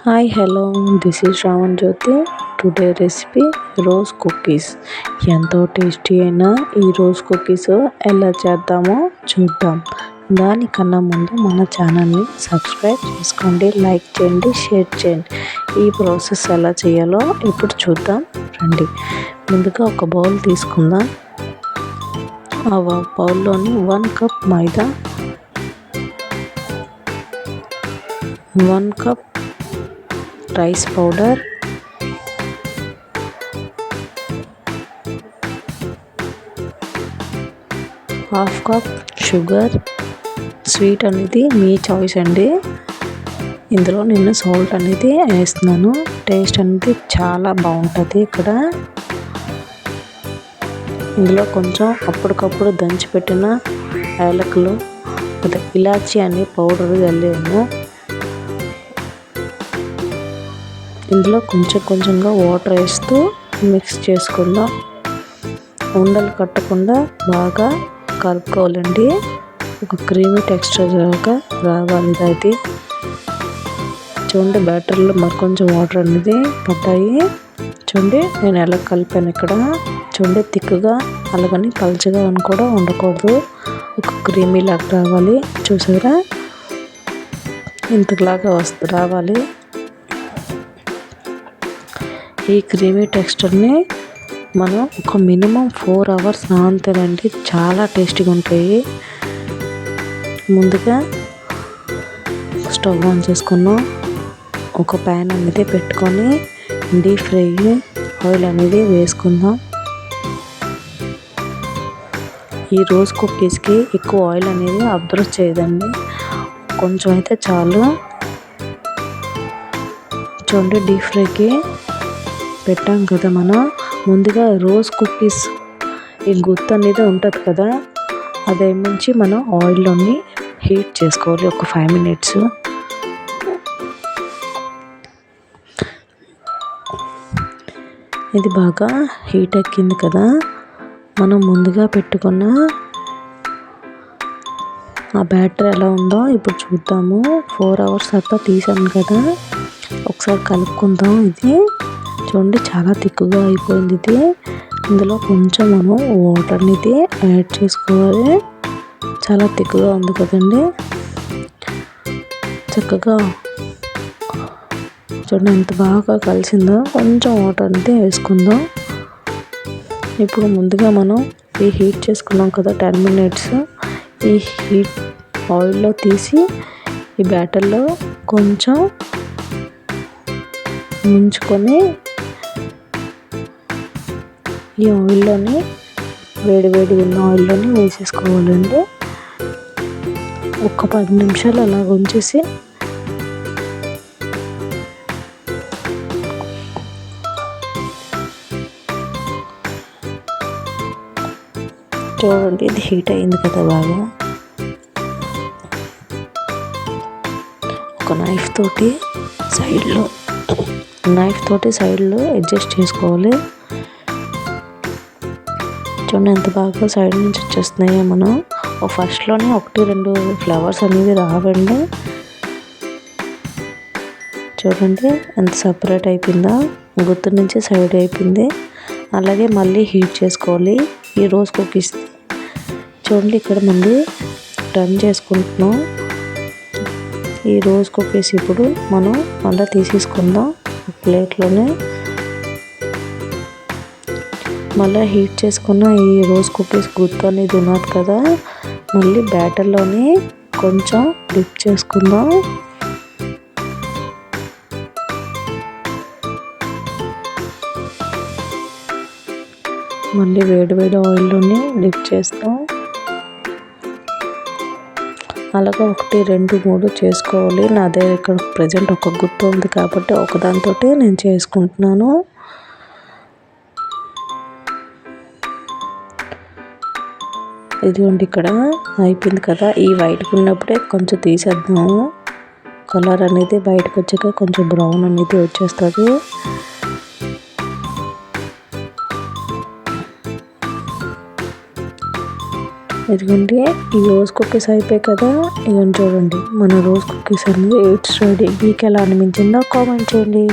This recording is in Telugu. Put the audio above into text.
Hi hello this is Shravan Jyothi. Today recipe rose cookies. ఎంతో టేస్టీ అయిన ఈ రోజ్ కుకీస్ ఎలా చేద్దామో చూద్దాం. దానికన్నా ముందు మన ఛానల్ని సబ్స్క్రైబ్ చేసుకోండి, లైక్ చేయండి, షేర్ చేయండి. ఈ ప్రాసెస్ ఎలా చేయాలో ఇప్పుడు చూద్దాం రండి. ముందుగా ఒక బౌల్ తీసుకుందాం. ఆ బౌల్లోని 1 కప్ మైదా, 1 cup rice powder, 1/2 cup sugar. Sweet అనేది మీ చాయిస్ అండి. ఇందులో నేను సాల్ట్ అనేది వేస్తున్నాను. టేస్ట్ అనేది చాలా బాగుంటుంది. ఇక్కడ ఇందులో కొంచెం అప్పటికప్పుడు దంచిపెట్టిన యాలకులు, ఇలాచీ అనే పౌడర్ చల్లాము. ఇందులో కొంచెంగా వాటర్ వేస్తూ మిక్స్ చేసుకుందాం. ఉండలు కట్టకుండా బాగా కలుపుకోవాలండి. ఒక క్రీమీ టెక్స్చర్ లాగా రావాలి అది. చూడండి, బ్యాటర్లో మరి కొంచెం వాటర్ అనేది పడ్డాయి. చూడండి నేను ఎలా కలిపాను. ఇక్కడ చూడండి, థిక్గా అలాగని పల్చగా అని కూడా ఉండకూడదు. ఒక క్రీమీ లాగా రావాలి. చూసారా, ఇంతలాగా రావాలి. ఈ క్రీమీ టెక్స్చర్ని మనం ఒక మినిమం 4 అవర్స్ నానతానండి. చాలా టేస్టీగా ఉంటాయి. ముందుగా స్టవ్ ఆన్ చేసుకున్నాం. ఒక ప్యాన్ అనేది పెట్టుకొని డీప్ ఫ్రై ఆయిల్ అనేది వేసుకుందాం. ఈ రోజ్ కుకీస్కి ఎక్కువ ఆయిల్ అనేది అబ్జర్వ్ చేయదండి, కొంచెం అయితే చాలు. చూడండి, డీప్ ఫ్రైకి పెట్టాం కదా మనం. ముందుగా రోజ్ కుకీస్ ఈ గుత్త అనేది ఉంటుంది కదా, అదేమించి మనం ఆయిల్లోని హీట్ చేసుకోవాలి ఒక 5 minutes. ఇది బాగా హీట్ ఎక్కింది కదా. మనం ముందుగా పెట్టుకున్న ఆ బ్యాటర్ ఎలా ఉందో ఇప్పుడు చూద్దాము. 4 hours తర్వాత తీసాను కదా, ఒకసారి కలుపుకుందాం. ఇది చూడండి, చాలా థిక్గా అయిపోయింది ఇది. ఇందులో కొంచెం మనం వాటర్ అనేది యాడ్ చేసుకోవాలి. చాలా థిక్గా ఉంది కదండి. చక్కగా చూడండి ఎంత బాగా కలిసిందో. కొంచెం వాటర్ అనేది వేసుకుందాం. ఇప్పుడు ముందుగా మనం ఈ హీట్ చేసుకున్నాం కదా 10 minutes, ఈ హీట్ ఆయిల్లో తీసి ఈ బ్యాటర్లో కొంచెం ముంచుకొని ఈ ఆయిల్లోని వేడి ఉన్న ఆయిల్లోని వేసేసుకోవాలండి. ఒక 10 నిమిషాలు అలాగ ఉంచేసి చూడండి, ఇది హీట్ అయింది కదా బాగా. ఒక నైఫ్ తోటి సైడ్లో అడ్జస్ట్ చేసుకోవాలి. చూడండి ఎంత బాగా సైడ్ నుంచి వచ్చేస్తున్నాయో. మనం ఫస్ట్లోనే 1-2 ఫ్లవర్స్ అనేది రావండి. చూడండి ఎంత సపరేట్ అయిపోయిందో, గుర్తు నుంచి సైడ్ అయిపోయింది. అలాగే మళ్ళీ హీట్ చేసుకోవాలి ఈ రోజ్ కుకీస్. చూడండి, ఇక్కడ మళ్ళీ టర్న్ చేసుకుంటున్నాం. ఈ రోజ్ కుకీస్ ఇప్పుడు మనం మళ్ళీ తీసేసుకుందాం ప్లేట్లోనే. మళ్ళీ హీట్ చేసుకున్న ఈ రోజ్ కుకీస్ గుర్తు అనేది ఉన్నది కదా, మళ్ళీ బ్యాటర్లోని కొంచెం డిప్ చేసుకుందాం. మళ్ళీ వేడి ఆయిల్లోనే డిప్ చేస్తాం. అలాగే 1, 2, 3 చేసుకోవాలి. నా దగ్గర ఇక్కడ ప్రజెంట్ ఒక గుర్తు ఉంది కాబట్టి ఒకదానితో నేను చేసుకుంటున్నాను. ఇదిగోండి, ఇక్కడ అయిపోయింది కదా. ఈ వైట్గా ఉన్నప్పుడే కొంచెం తీసేద్దాము. కలర్ అనేది బయటకు వచ్చాక కొంచెం బ్రౌన్ అనేది వచ్చేస్తుంది. ఇదిగోండి ఈ రోజ్ కుకీస్ అయిపోయాయి కదా. ఇదిగోండి చూడండి మన రోజ్ కుకీస్ అనేది ఇట్స్ రెడీ. మీకు ఎలా అనిపించిందో కామెంట్ చేయండి.